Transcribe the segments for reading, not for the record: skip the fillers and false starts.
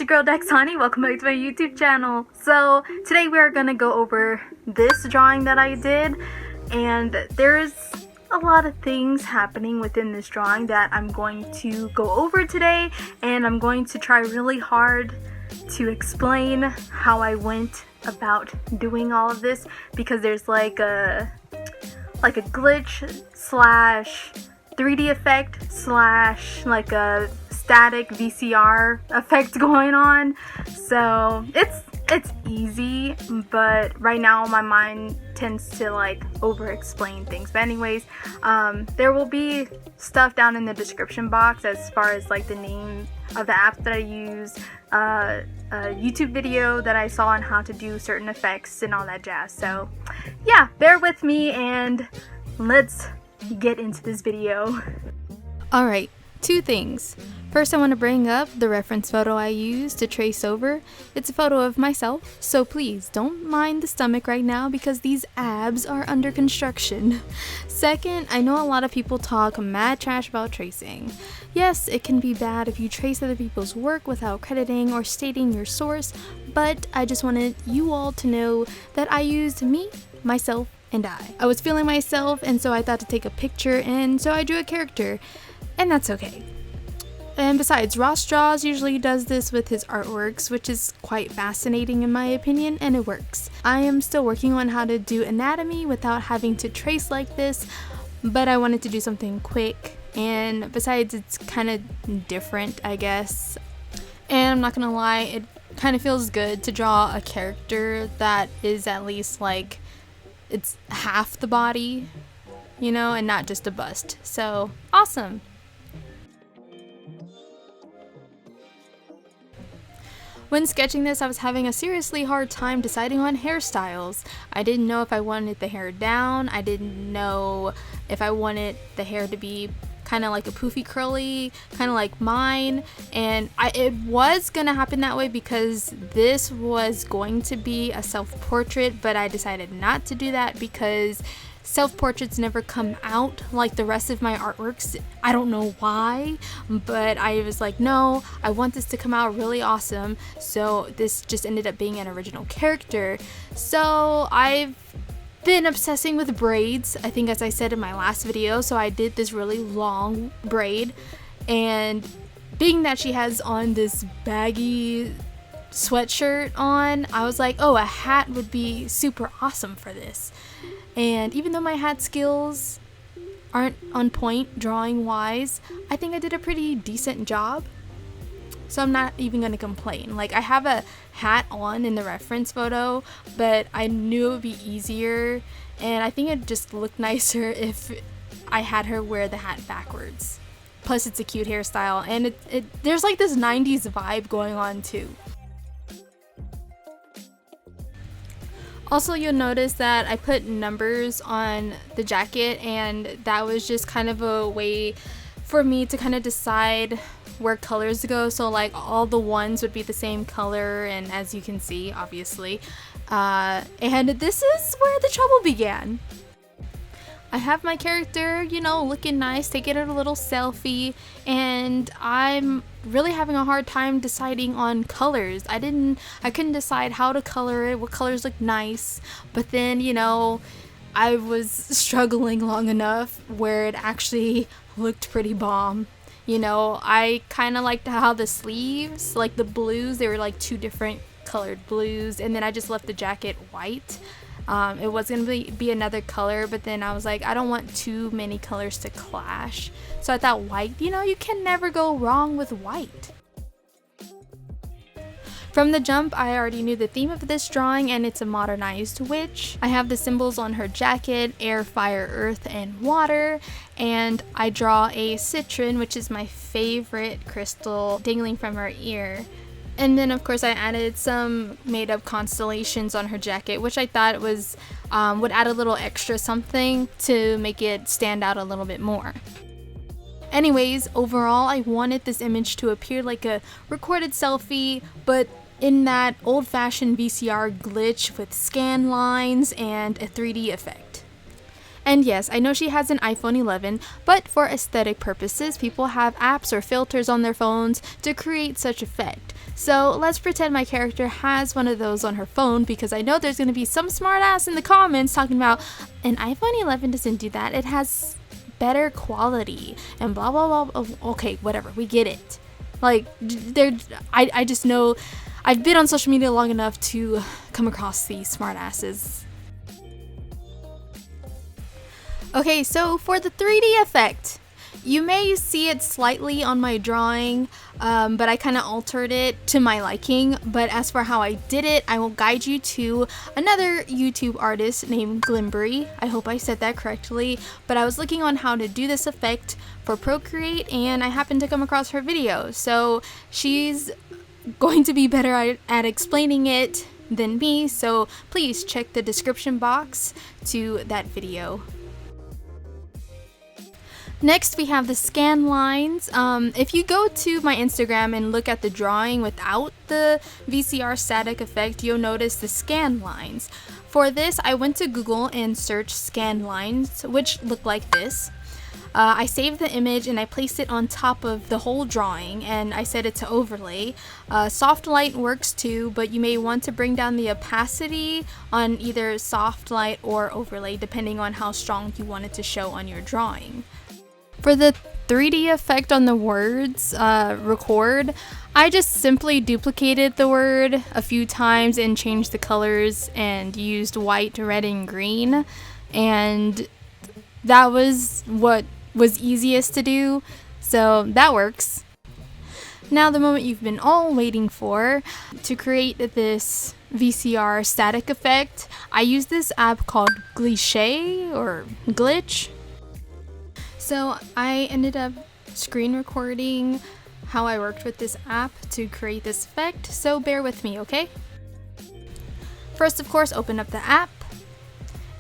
your girl Daxaniart. Welcome back to my YouTube channel. So today we are gonna go over this drawing that I did, and there's a lot of things happening within this drawing that I'm going to go over today, and I'm going to try really hard to explain how I went about doing all of this, because there's like a glitch slash 3D effect slash like a static VCR effect going on. So it's easy, but right now my mind tends to like over explain things. But anyways, there will be stuff down in the description box as far as like the name of the apps that I use, a YouTube video that I saw on how to do certain effects and all that jazz. So yeah, bear with me and let's get into this video. Alright, two things. First, I want to bring up the reference photo I used to trace over. It's a photo of myself, so please don't mind the stomach right now because these abs are under construction. Second, I know a lot of people talk mad trash about tracing. Yes, it can be bad if you trace other people's work without crediting or stating your source, but I just wanted you all to know that I used me, myself, and I was feeling myself, and so I thought to take a picture, and so I drew a character, and that's okay. And besides, Ross Draws usually does this with his artworks, which is quite fascinating in my opinion, and it works. I am still working on how to do anatomy without having to trace like this, but I wanted to do something quick, and besides, it's kind of different, I guess. And I'm not gonna lie, it kind of feels good to draw a character that is at least like it's half the body, you know, and not just a bust. So awesome. When sketching this, I was having a seriously hard time deciding on hairstyles. I didn't know if I wanted the hair down. I didn't know if I wanted the hair to be kind of like a poofy curly, kind of like mine. And it was gonna happen that way because this was going to be a self-portrait, but I decided not to do that because self-portraits never come out like the rest of my artworks. I don't know why, but I was like, no, I want this to come out really awesome. So this just ended up being an original character. So I've been obsessing with braids, I think, as I said in my last video. So I did this really long braid, and being that she has on this baggy sweatshirt on, I was like, oh, a hat would be super awesome for this. And even though my hat skills aren't on point drawing wise, I think I did a pretty decent job. So I'm not even gonna complain. Like, I have a hat on in the reference photo, but I knew it would be easier, and I think it just looked nicer if I had her wear the hat backwards. Plus it's a cute hairstyle, and there's like this 90s vibe going on too. Also, you'll notice that I put numbers on the jacket, and that was just kind of a way for me to kind of decide where colors go. So like all the ones would be the same color, and as you can see, obviously. And this is where the trouble began. I have my character, you know, looking nice, taking a little selfie, and I'm really having a hard time deciding on colors. I couldn't decide how to color it, what colors look nice, but then, you know, I was struggling long enough where it actually looked pretty bomb. You know, I kind of liked how the sleeves, like the blues, they were like two different colored blues, and then I just left the jacket white. It was going to be another color, but then I was like, I don't want too many colors to clash. So I thought white, you know, you can never go wrong with white. From the jump, I already knew the theme of this drawing, and it's a modernized witch. I have the symbols on her jacket: air, fire, earth, and water. And I draw a citron, which is my favorite crystal, dangling from her ear. And then of course I added some made up constellations on her jacket, which I thought was would add a little extra something to make it stand out a little bit more. Anyways, overall I wanted this image to appear like a recorded selfie, but in that old-fashioned VCR glitch with scan lines and a 3D effect. And yes, I know she has an iPhone 11, but for aesthetic purposes, people have apps or filters on their phones to create such effect. So let's pretend my character has one of those on her phone, because I know there's going to be some smartass in the comments talking about an iPhone 11 doesn't do that. It has better quality and blah blah blah. Okay, whatever, we get it. Like, I just know I've been on social media long enough to come across these smartasses. Okay, so for the 3D effect, you may see it slightly on my drawing, but I kind of altered it to my liking. But as for how I did it, I will guide you to another YouTube artist named Glimbri. I hope I said that correctly, but I was looking on how to do this effect for Procreate, and I happened to come across her video. So she's going to be better at explaining it than me, so please check the description box to that video. Next, we have the scan lines. If you go to my Instagram and look at the drawing without the VCR static effect, you'll notice the scan lines. For this, I went to Google and searched scan lines, which look like this. I saved the image and I placed it on top of the whole drawing, and I set it to overlay. Soft light works too, but you may want to bring down the opacity on either soft light or overlay, depending on how strong you want it to show on your drawing. For the 3D effect on the words record, I just simply duplicated the word a few times and changed the colors and used white, red, and green, and that was what was easiest to do, so that works. Now the moment you've been all waiting for, to create this VCR static effect, I use this app called Glitché or Glitch. So I ended up screen recording how I worked with this app to create this effect, so bear with me, okay? First, of course, open up the app,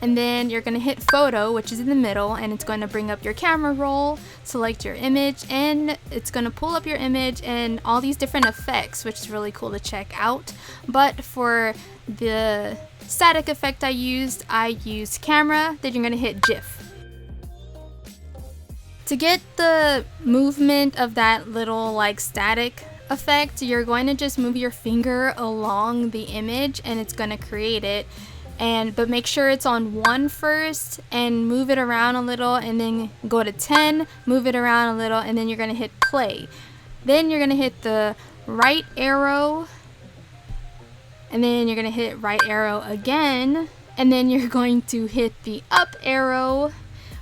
and then you're going to hit photo, which is in the middle, and it's going to bring up your camera roll, select your image, and it's going to pull up your image and all these different effects, which is really cool to check out. But for the static effect I used camera, then you're going to hit GIF. To get the movement of that little like static effect, you're going to just move your finger along the image and it's going to create it. But make sure it's on 1 first and move it around a little, and then go to 10, move it around a little, and then you're going to hit play. Then you're going to hit the right arrow, and then you're going to hit right arrow again, and then you're going to hit the up arrow,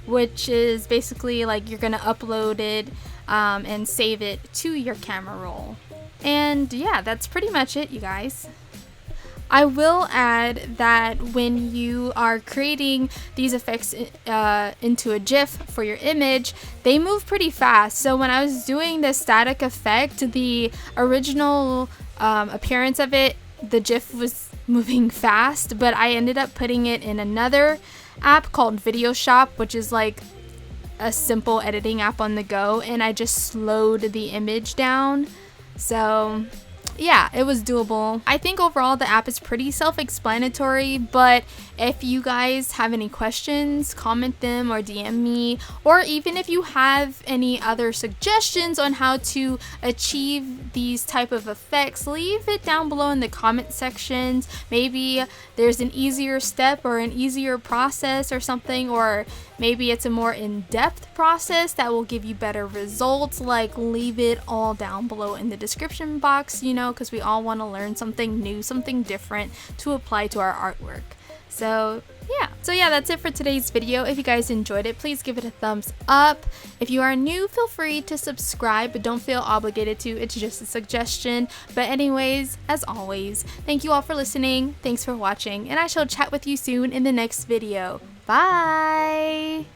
which is basically like you're gonna upload it and save it to your camera roll. And yeah, that's pretty much it, you guys. I will add that when you are creating these effects into a GIF for your image, they move pretty fast. So when I was doing the static effect, the original appearance of it, the GIF was moving fast, but I ended up putting it in another app called Video Shop, which is like a simple editing app on the go, and I just slowed the image down. So yeah, it was doable. I think overall the app is pretty self-explanatory, but if you guys have any questions, comment them or DM me, or even if you have any other suggestions on how to achieve these type of effects, leave it down below in the comment sections. Maybe there's an easier step or an easier process or something, or maybe it's a more in-depth process that will give you better results. Like, leave it all down below in the description box, you know, because we all want to learn something new, something different to apply to our artwork. So yeah, that's it for today's video. If you guys enjoyed it, please give it a thumbs up. If you are new, feel free to subscribe, but don't feel obligated to. It's just a suggestion. But anyways, as always, thank you all for listening. Thanks for watching, and I shall chat with you soon in the next video. Bye!